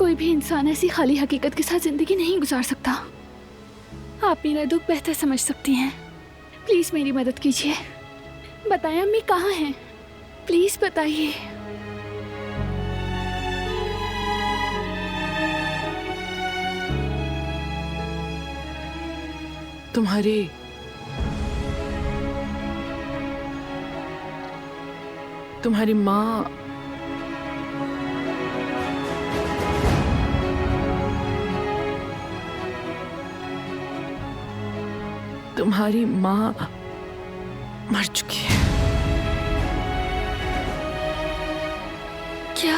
कोई भी इंसान ऐसी खाली हकीकत के साथ जिंदगी नहीं गुजार सकता। आप मेरा दुख बेहतर समझ सकती हैं। प्लीज मेरी मदद कीजिए। बताएं अम्मी कहाँ हैं? प्लीज बताइए। तुम्हारी माँ मर चुकी है। क्या?